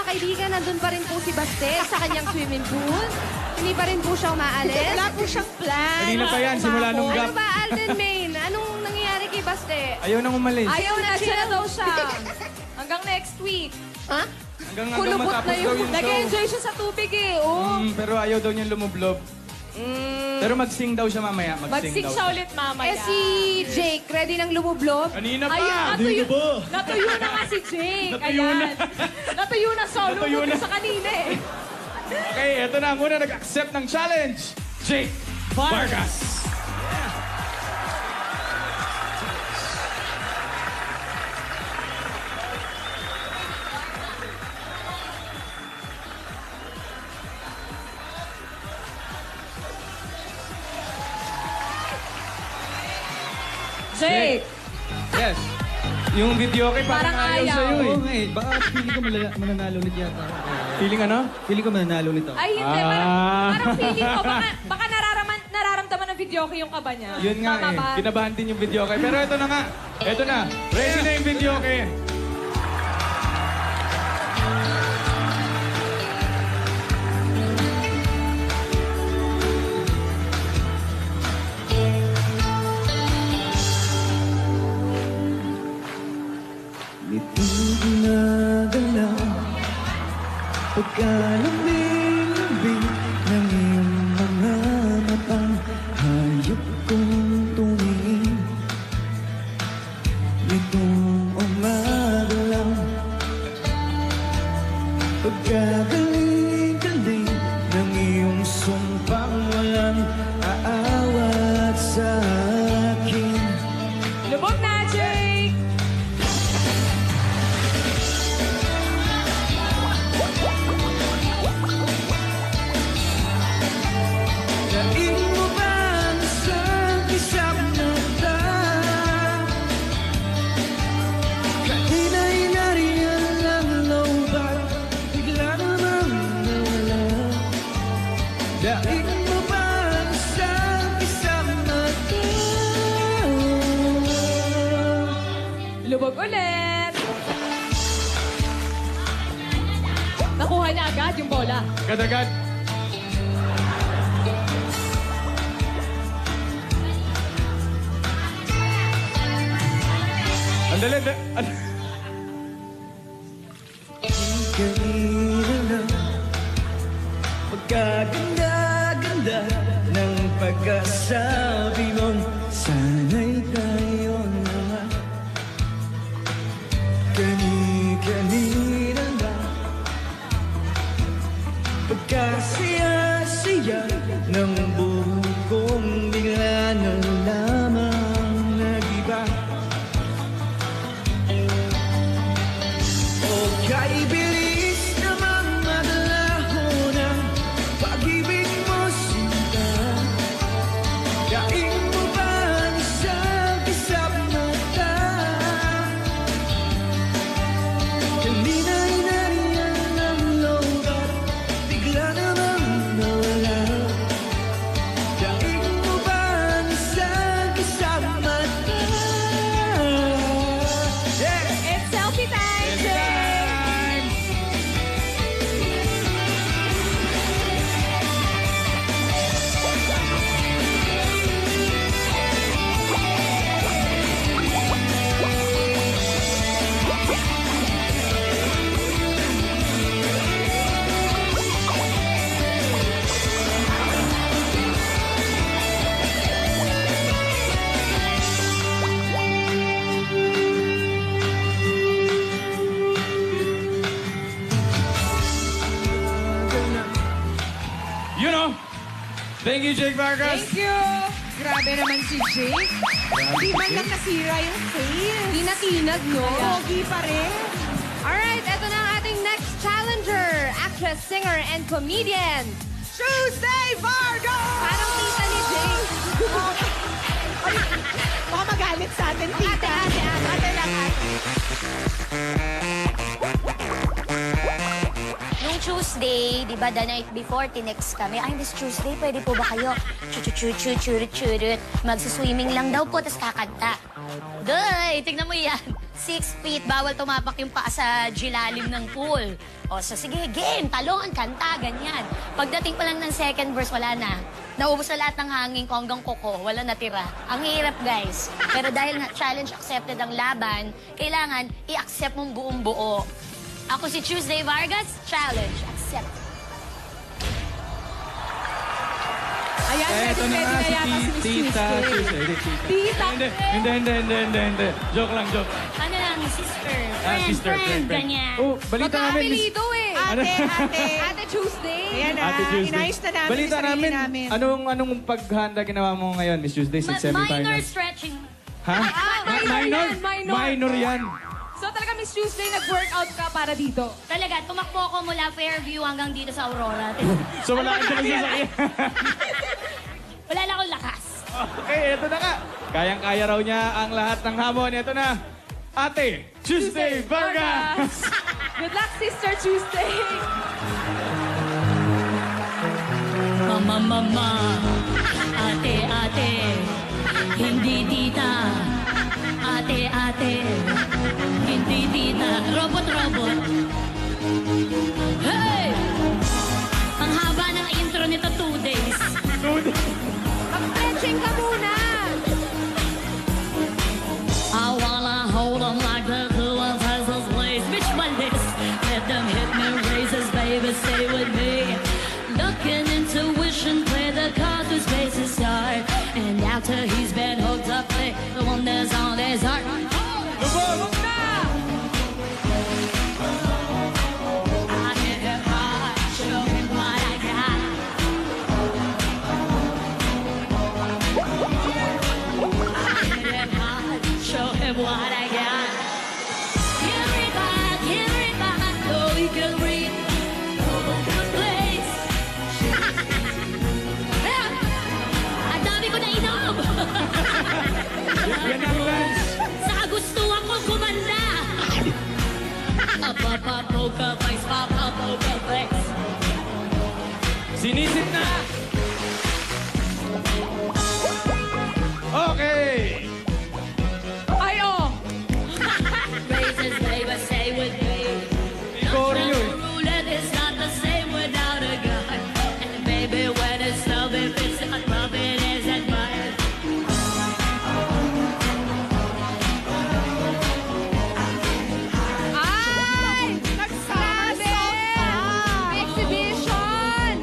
kaibigan, nandun pa rin po si Baste sa kanyang swimming pool. Hindi pa rin po siya umaalis. Wala po siyang plan. Kanina pa yan, simula nung Ano gap. ba, Alden Main? Anong nangyayari kay Baste? Ayaw nang umalis. Ayaw na siya daw siya. Hanggang next week. Ha? Hanggang Kulubot matapos na daw yung... yung show. Nag-enjoy siya sa tubig eh. Oh. Pero ayaw daw niyang lumublob. Pero mag-sing daw siya mamaya. Mag-sing daw siya ulit mamaya. Eh si Jake, ready ng lumublob? Kanina pa! Ayun, natuyo na nga si Jake. Natuyo na. Natuyo na solo Natuyo mo na. sa kanina eh. Okay, eto na. Muna nag-accept ng challenge. Jake Vargas. Jake! Yes. Yung video kay parang Parang ayaw ayaw. sa'yo eh. Oo nga eh. Baka feeling ko mananalo ulit yata. Feeling ano? Feeling ko mananalo ulit ako. Ay, hindi. Ah. Parang feeling ko, baka nararamdaman ng video ko yung kaba niya. Yun nga Tama eh. ba? Kinabahan din yung video kay. Pero ito na nga. Ito na. Ready na yung video kay. Nitong ginagalaw pagkalambing-lambing ng iyong mga matang hayop kong tumingin. Nitong umaga lang pagkagaling-galing ng iyong sumpang walang aawat sa akin. Lubog na, Jake! Daing mo ba ang isang isang mata? Kanina'y nariyan lang looban, bigla namang nawala. Daing mo ba ang isang isang mata? Lubog ulit! Nakuha niya agad yung bola. Agad-agad. Andali. Kanina lang pagkaganda-ganda ng pagkasabi mong sana'y tayo naman. Kanina lang pagkasaya-saya ng buhok kong bigla na lamang nag-iba. Okay, bilis namang maglaho ng pag-ibig mo, sinta. Daing mo ba ang isang isang mata? Kanina'y nariyan ang looban, bigla namang nawala. Daing mo ba ang isang isang mata? Yeah! It's selfie time, Jake! You know. Thank you, Jake Vargas. Thank you! Grabe naman si Jake. Hindi man lang nasira yung face. Hindi natinag, no? Pogi pa rin. Alright, eto na ang ating next challenger. Actress, singer, and comedian. Tuesday Vargo! Parang tita ni Jake. Baka magalit sa atin, tita. Ate lang, ate. Nung Tuesday, di ba, the night before, tinext kami, ay, this Tuesday, pwede po ba kayo? Churut. Magsuswimming lang daw po, tapos kakanta. Doy, tignan mo yan. 6 feet, bawal tumapak yung paa sa gilalim ng pool. O, so sige, game, talon, kanta, ganyan. Pagdating pa lang ng second verse, wala na. Naubos na lahat ng hangin ko hanggang kuko, wala natira. Ang hirap, guys. Pero dahil na challenge accepted ang laban, kailangan i-accept mong buong buo. Ako si Tuesday Vargas, challenge accepted. Ayan, Eto na nga ready na yata si si Miss Tita Tuesday. Tuesday. Tita. Hindi. Joke lang. Ano lang, sister, Sister, friend. ganyan. Oh, balita namin. Miss- Magkaapelido eh. Ate. Ate Tuesday. Ayan na, Ate Tuesday. inayos na namin Balita yung sarili namin. namin. Anong paghanda ginawa mo ngayon, Miss Tuesday, sa Minor semifinals? stretching. Ha? Minor yan. So talaga Miss Tuesday, nag-workout ka para dito. Talaga, tumakbo ko mula Fairview hanggang dito sa Aurora. So wala ka dyan sasakyan. Wala lang akong lakas. Okay, eto na nga. Kayang-kaya raw niya ang lahat ng hamon. Eto na, Ate Tuesday Vargas! Good luck, Sister Tuesday. Mama, ate, hindi tita. Ate, hindi tita. Robot. Hey! Ang haba ng intro nito, 2 days. Mag-stretching ka muna. I wanna hold 'em like the cool ones has those ways. Bitch, my lips, let them hit me, raises, baby, stay with me. Looking intuition, play the cards with spaces start. And after he's been hooked up, play the one that's on his heart. Lubog! I hit him hard, show him what I got. I hit him hard, show him what I got. Carry back, so he can read the place. Ang dami ko na inom. Yan ang lunch. Sa kagustuhan ko kumanda. Poker face, poker face. Sinisit na! Okay! Ay, oh. Raises, baby, stay with me. Choreo eh. Roulette is not the same without a gun. And baby, when it's love, if it's not love, it isn't mine. Ay! Nagsama Grabe! Exhibition!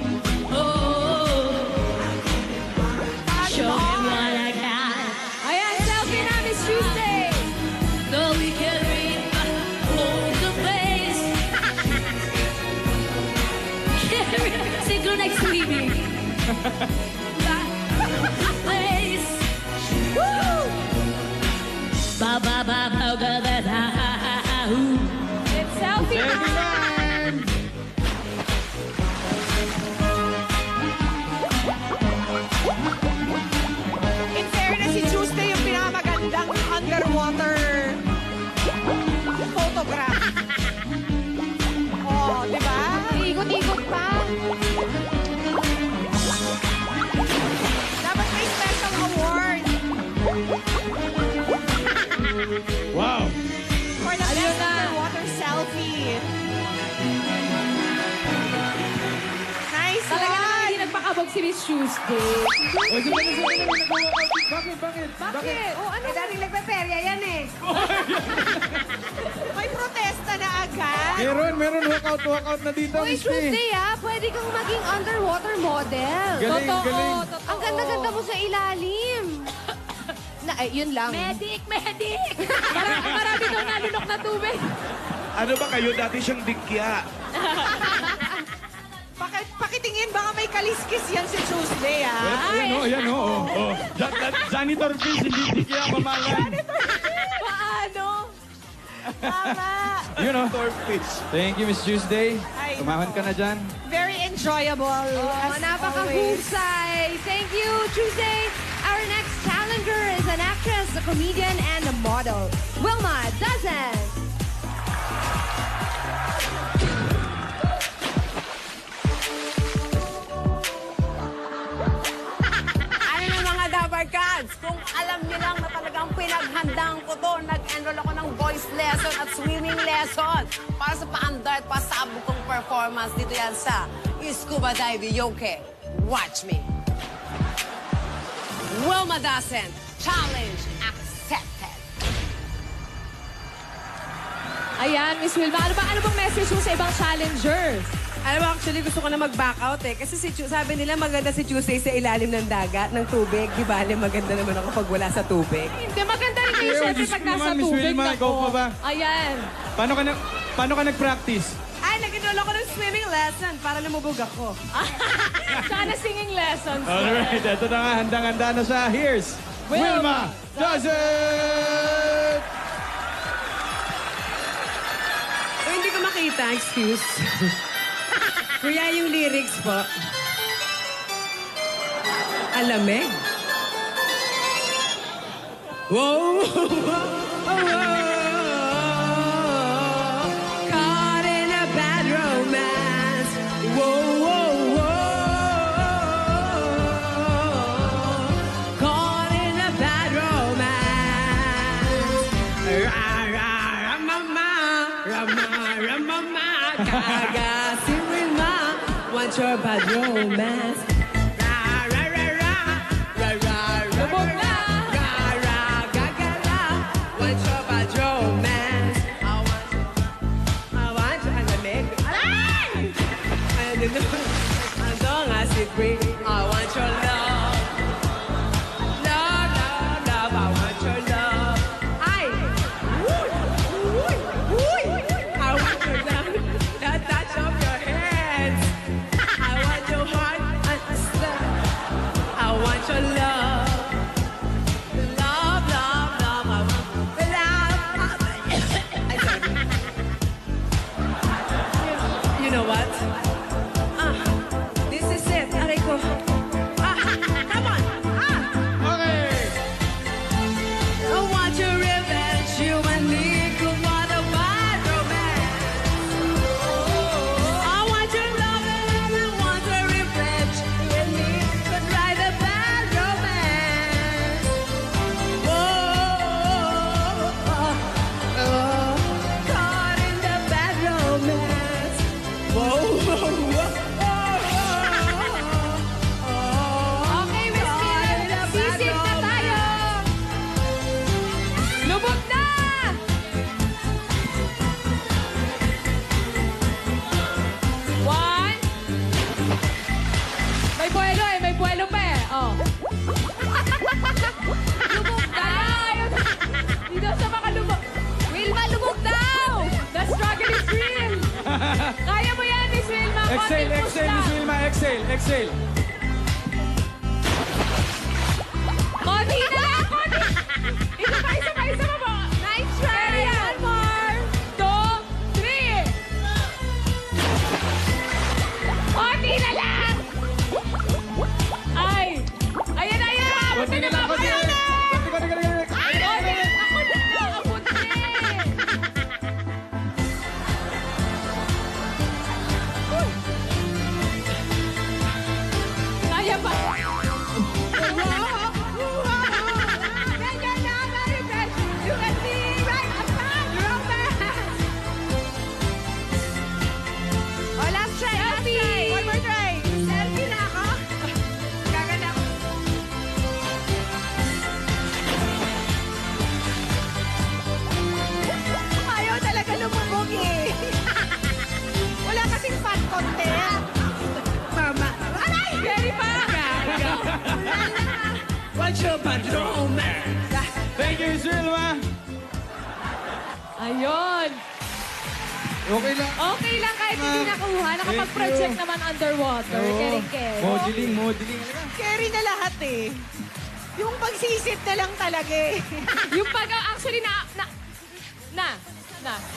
Oh, show him what I got. Ayan, selfie na, Miss Tuesday. So we can read the place. Synchronized swimming. Place. Woo! Ba ba ba ba ga da da ha ha ha hoo. It's selfie Selfie na. time! In fairness, si Tuesday yung pinakamagandang underwater photograph. Oh, di ba? Ikot-ikot pa. Dapat may special award Wow! for the best underwater selfie. Nice Talaga naman one! hindi nagpakabog si Miss Tuesday. O, sige. Bakit? Bakit? Oh, ano? Dating nagpe-perya yan eh. May protesta na agad. Meron walkout na dito, Uy, Miss P. Tuesday pwede kang maging underwater model. Galing, galing. Totoo. Ang ganda-ganda mo sa ilalim. Yun lang. Medic! Marami daw nalunok na tubig. Ano ba kayo? Dati siyang dikya. Pakitingin, baka may kaliskis yan si Tuesday, ah. Ayan o. Janitor Pills, hindi kaya mamalan. Paano? Tama. Yun o. Torfish. Thank you, Miss Tuesday. Ay, Tumahan ka na dyan. Very enjoyable, Oh, as always. napaka-husay. Thank you, Tuesday. Our next challenger is an actress, a comedian, and a model. Wilma Dozen. Ano na mga Dabar Cats? Kung alam niyo lang na talagang pinaghandaan ko to, nag-enroll ako ng voice performance. Dito yan sa Scuba Dive Yoke. Watch me. Wilma Dasen, challenge accepted. Ayan, Miss Wilma. Ano bang message mo sa ibang challengers? Alam mo, actually, gusto ko na mag-back out eh. Kasi sabi nila maganda si Tuesday sa ilalim ng dagat, ng tubig. Di ba, maganda naman ako pag wala sa tubig. Hindi, maganda rin kayo Ayun, syempre Diyos pag ko nasa naman, Miss tubig. Wilma, nako. ikaw pa ba? Ayan. Paano ka nag-practice? Ay, nag-enroll ako ng swimming lesson para lumubog ako. Sana singing lessons. Alright, ito na nga. Handang-handa na siya. Here's Wilma Does It! O, hindi ko makita, excuse. Kuya, yung lyrics po. Alamig. Whoa, whoa, whoa. Caught in a bad romance. Whoa, whoa, whoa. Caught in a bad romance. Ramama, ramama, gaga, si Wilma. Want your bad romance. Ra, ra, ra, ra. Ra, ra, ra, Lubog na. ra, ra, ga, ga, ra. Want your bad romance. I want you, alamig. Aray! Ano, as long as it brings, I want your love. Love, love, love, I want your love. Ay! Uy! Uy! Uy! I want your love. The touch of your hands. I want your heart and stuff. I want your love. Love, love, love, I want love. Ay, sorry. You know what? This is it. Aray ko. Come on. Okay! I want your revenge. You and me could want a bad romance. I want your love and I want your revenge. You and me could write a bad romance. Whoa, caught in the bad romance. Whoa, whoa, whoa. Okay, Miss Wilma, sisip na tayo. Lubog na! One. May buwelo eh. May buwelo pa eh. Oh. Lubog daw! Dito sa makalubog. Wilma, lubog daw! The struggle is real. Kaya mo yan, Miss Wilma. Exhale, Konting push exhale, lang. Miss Wilma. Exhale, exhale. Konti na! Konti! Isa pa, isa pa, isa pa po. Nice try! Ready, one more. 2, 3. Konti na lang! Ay! Ayan, ayan! Konti na lang, konti na lang. Konti, konti, konti, konti. Konti! Ako din daw! Ako din! Kaya pa! Ganyan na ang revenge. You can be right a bad romance. Oh, last try, last try. One more try. Selfie na ako. Gaganda ako. Ayaw talaga lumubog eh. Wala kasing fat content. Mama. Aray! Ready pa! What's your bad romance? Thank you, Miss Wilma. Ayun! Okay lang. Okay lang kahit hindi nakuha. Nakapag-project you. naman underwater. Oo. Kering-kering. Modeling, modeling. Carry na lahat eh. Yung pagsisit na lang talaga eh. Yung pag actually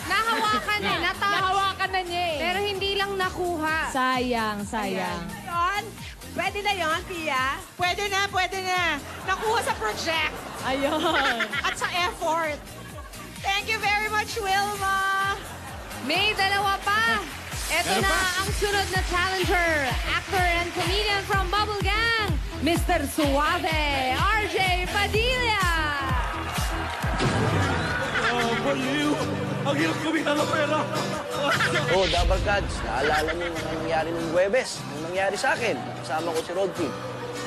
Nahawakan eh, natouch. nahawakan na niya eh. Pero hindi lang nakuha. Sayang, sayang. Yon, pwede na yon, Pia? Pwede na, pwede na. Nakuha sa project Ayun. at sa effort. Thank you very much, Wilma. May dalawa pa. Ito na ang sunod na challenger. Actor and comedian from Bubble Gang, Mr. Suave, RJ Padilla. Baliw! Ang hirap kumita ng pera! Oo, Dabarkads, naalala niyo yung mga nangyari ng Huwebes, yung nangyari sa akin. Kasama ko si Rodkin.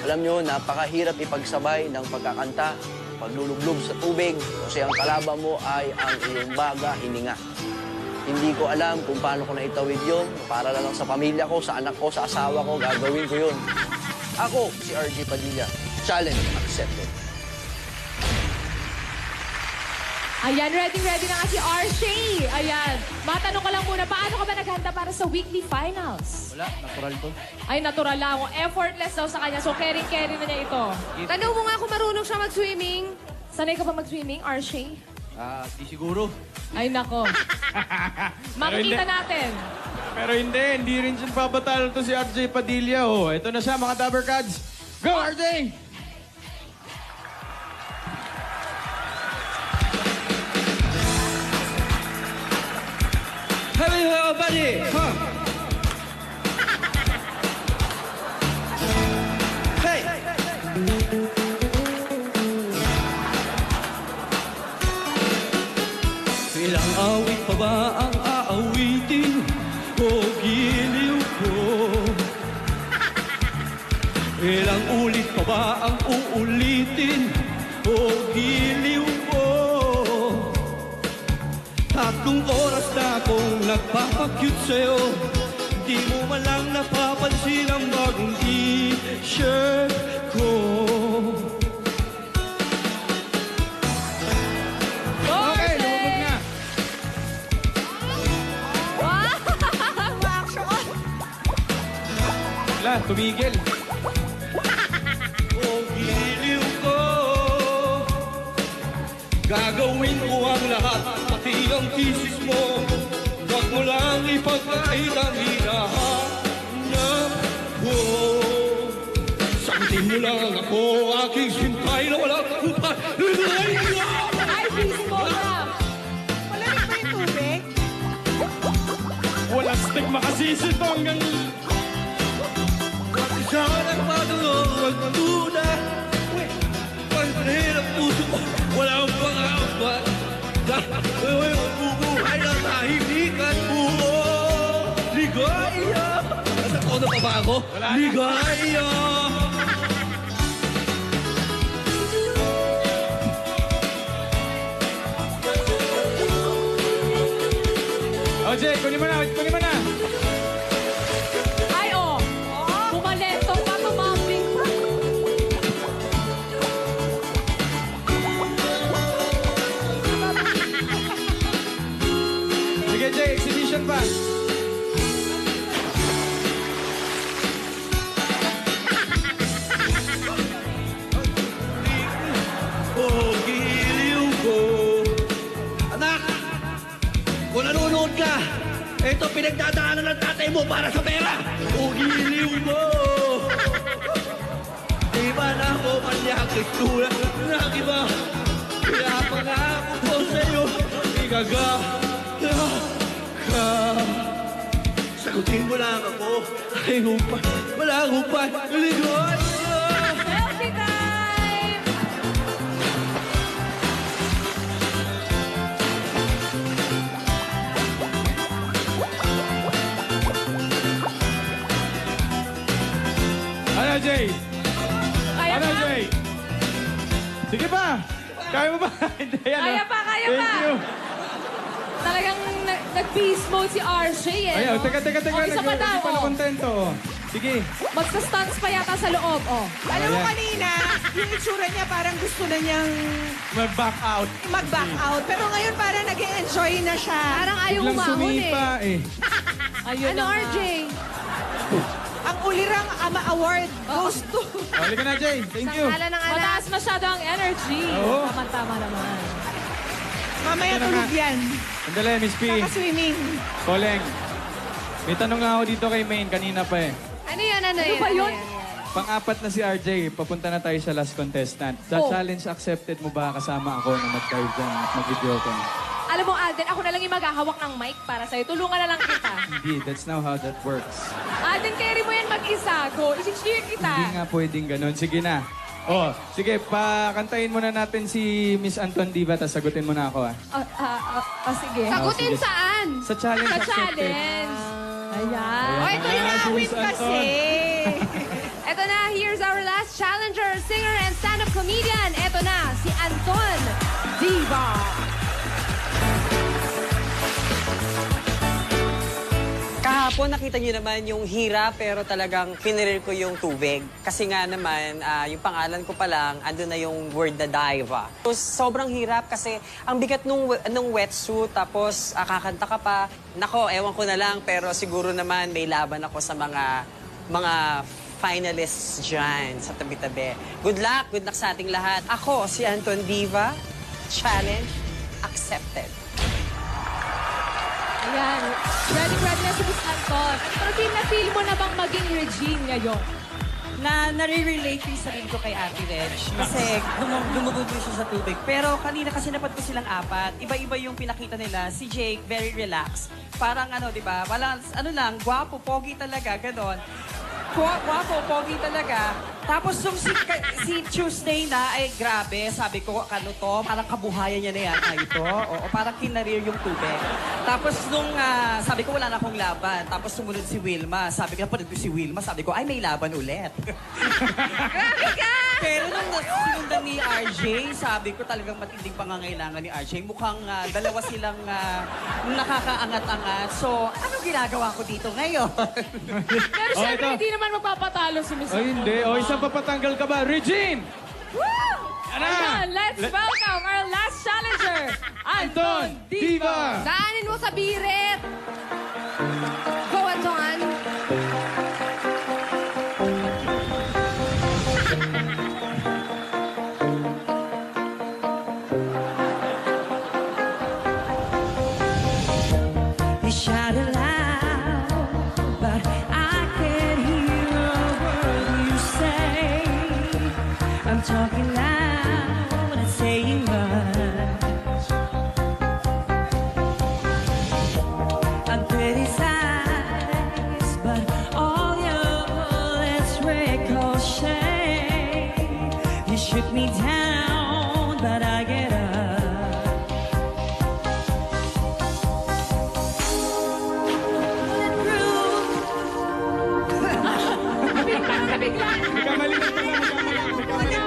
Alam niyo, napakahirap ipagsabay ng pagkakanta, paglulublob sa tubig, kasi ang kalaban mo ay ang iyong baga, hininga. Hindi ko alam kung paano ko naitawid yun. Para lang sa pamilya ko, sa anak ko, sa asawa ko, gagawin ko yun. Ako, si RJ Padilla. Challenge accepted. Ayan, ready na nga si RJ. Ayan, matanong ko lang muna, paano ka ba naghanda para sa weekly finals? Wala, natural to. Ay, natural lang. Effortless daw sa kanya. So, carry na niya ito. Tanong mo nga kung marunong siya mag-swimming. Sanay ka ba mag-swimming, RJ? Di siguro. Ay, nako. Makikita natin. Pero hindi rin siya pabatalo to si RJ Padilla. Oh, ito na siya mga Dabarkads. Go, RJ! Hello, buddy. Huh? Hey. Ilang awit pa ba ang aawitin o giliw ko? Ilang ulit pa ba ang uulitin o giliw ko? 3 oras na akong nagpapakyut sa'yo. Di mo man lang napapansin ang bagong t-shirt ko. Okay, lumabog na. Wala, tumigil. O giliw ko, gagawin ko ang lahat, pati ang thesis mo. Huwag mo lang ipagkait ang hinahanap ko. Sagutin mo lang ako, aking simpay na walang upay. Ay, please mo na. Malamig ba yung tubig? Walang stigma kasi ito hanggang... Huwag siya nagpatuloy, huwag matuna. Huwag panahirap puso ko, wala akong pangakapat. Dahil magbubuhay ng tahimikan mo. Ligaya! Nasa tono pa ba ako? Wala na. Ligaya! RJ, kunin mo na, kunin mo na. Ay, oh. Pumalento pa, tumambling pa. Sige, Jay, exhibition pa. Oh, giliw ko. Anak! Kung nanonood ka, ito pinagdadaanan ng tatay mo para sa pera. Oh, giliw mo. Di ba na ako manyakit tulad ng iba? Kaya pangako ko sa'yo, igaga ka. Sagutin mo lang ako. Ay, hupay. Wala hupay. Ligoy! Selfie time! Ano, Jay? Kaya Ano, pa? Jay? Sige pa. Kaya mo ba? Hindi, ano? Kaya pa, kaya Thank pa. you. Talagang nag-beast mode si RJ, eh. Ayaw, no? teka. Oh, isa pa daw, Hindi pa na oh. kontento. Oh. Sige. Magsa-stunts pa yata sa loob, oh. Alam mo Ayan. kanina, yung itsura niya parang gusto na niyang Mag-back out. mag-back out. Pero ngayon parang nag-enjoy na siya. Parang ayaw Biglang umahon sumipa eh. Ayun Ano, na nga. RJ? Ang ulirang Ama Award goes to... Halika na, Jay. Thank you. Sangkala ng anak. Mataas masyado ang energy. Oo. Tama-tama naman. Mamaya Ito na tulog nga. yan. Sandali, Miss P. Kaka-swimming. Koleng. May tanong nga ako dito kay Maine kanina pa eh. Ano yan, ano Ano yan? ba ano yun? yan? Pang-apat na si RJ, papunta na tayo sa last contestant. Sa Oh. challenge accepted mo ba kasama ako na mag-dive dyan at mag-video ko? Alam mo, Alden, ako na lang yung maghahawak ng mic para sa'yo. Tulungan na lang kita. Hindi, that's now how that works. Alden, carry mo yan mag-isa. Go, isi-cheer kita. Hindi nga pwedeng ganun. Sige na. Oh, sige, pakantayin muna natin si Miss Anton Diva, tapos sagutin mo na ako ah. Sige. Sagutin sige. saan? naman. Sa challenge Sa accepted. challenge. Ayan. Oh, ito Ayan, na, si win Miss Anton. kasi. Ito na, here's our last challenger, singer and stand-up comedian. Ito na, si Anton Diva. Kahapon nakita niyo naman yung hirap pero talagang pinirir ko yung tubig. Kasi nga naman, yung pangalan ko pa lang, andun na yung word na diva. So, sobrang hirap kasi ang bigat nung wetsuit tapos kakanta ka pa. Nako, ewan ko na lang pero siguro naman may laban ako sa mga finalists dyan sa tabi-tabi. Good luck sa ating lahat. Ako, si Anton Diva, challenge accepted. Ayan. Ready na si Miss Anton. Pero feel mo na bang maging Regine ngayon? Na nare-relate yung sarili ko kay Ate Reg. Kasi lumubog siya sa tubig. Pero kanina kasi napad ko silang apat. Iba-iba yung pinakita nila. Si Jake, very relaxed. Parang di ba? Walang, gwapo, pogi talaga, ganon. Gwapo, pogi talaga. Tapos yung si Tuesday na, ay grabe, sabi ko, to? Parang kabuhayan niya na yata ito. O parang kinarir yung tubig. Tapos nung, sabi ko, wala na akong laban. Tapos sumunod si Wilma. Sabi ko, napanood ko si Wilma. Sabi ko, ay, may laban ulit. Pero nung sinundan ni RJ, sabi ko talagang matinding pangangailangan ni RJ. Mukhang dalawa silang nakakaangat-angat. So, anong ginagawa ko dito ngayon? Pero Oh, syempre, ito. hindi naman magpapatalo si Miss Ay, Anton. hindi. O, isang papatanggal ka ba? Regine! Woo! Ano? Ayan, let's welcome our last challenger, Anton Diva. Daanin mo sa birit. Go, Anton. You shout it loud, but I can't hear a word you say. I'm talking loud and saying much. I'm criticized, but all your bullets ricochet. You shoot me down, but I get up. Nagkamali lang pala. Nagkamali.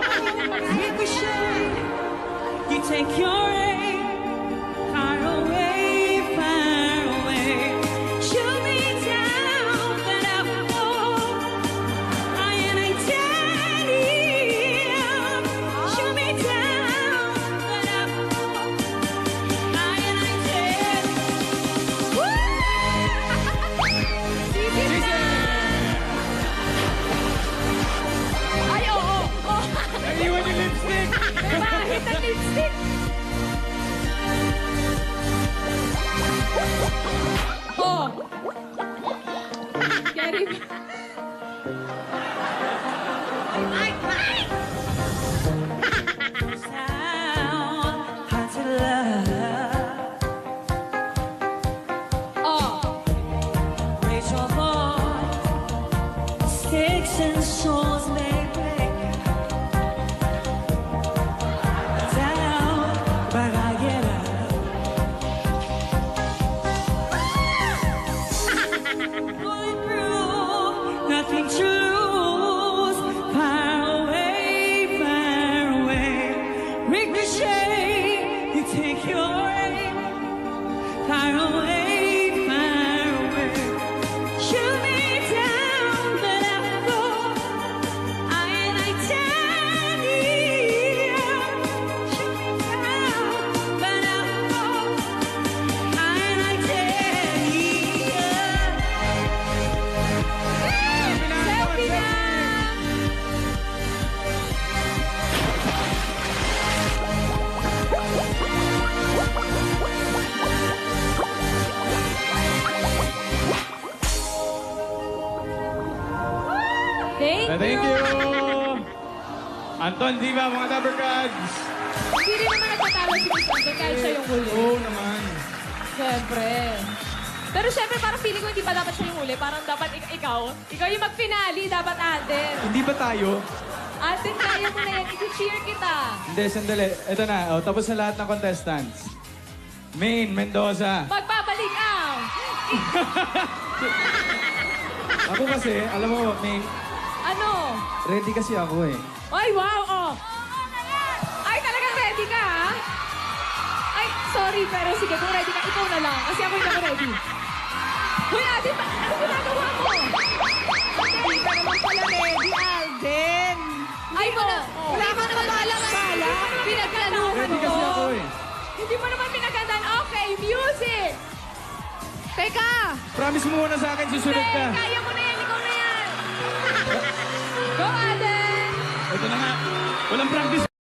Ricochet, you take your aim far away, far away. Shoot me down, but I fall. I am a titanium. Shoot me down, but I fall. I am a titanium. Ay, oo. Oh. Naiwan yung lipstick! May mahit na lipstick. Oh. Gary. Sound, haunted love. Oh. Raise your voice. Sticks and stones may break down, but I get up. Bulletproof, nothing to lose. Far away, ricochet. You take your aim. Far away, far away. Shoot me down, but I fall. I am a titanium. Shoot me down, but I fall. I am a titanium. Selfie na! Thank you! Anton Diva, mga Dabbercads! Hindi rin naman nagtatalo si Miss Anton kahit siya yung huli. Oo naman. Siyempre. Pero siyempre, parang feeling ko hindi pa dapat siya yung huli. Parang dapat ikaw yung mag-finale, dapat Aden. Hindi ba tayo? Aden, kaya mo na yan. I-cheer kita. Hindi, sandali. Ito na. O, tapos na lahat ng contestants. Main, Mendoza. Magbabalik Jake ang... Ako kasi, alam mo, may Ano? ready kasi ako eh. Ay, wow! Oh. Ay, talagang ready ka, ha? Ay, sorry, pero sige, kung ready ka, ikaw na lang. Kasi ako hindi ako ready. Hoy, ate, ano ginagawa mo? Hindi ka naman pala ready, Alden. Ay, Wala wala ka naman bala. Pinagplanuhan Ready kasi mo. ako eh. Hindi mo naman pinagandaan. Okay, music! Teka! Promise mo muna sa akin, susunod Hindi, ka. kaya mo na yan, ikaw na yan. Go, Alden! Ito na nga. Walang practice.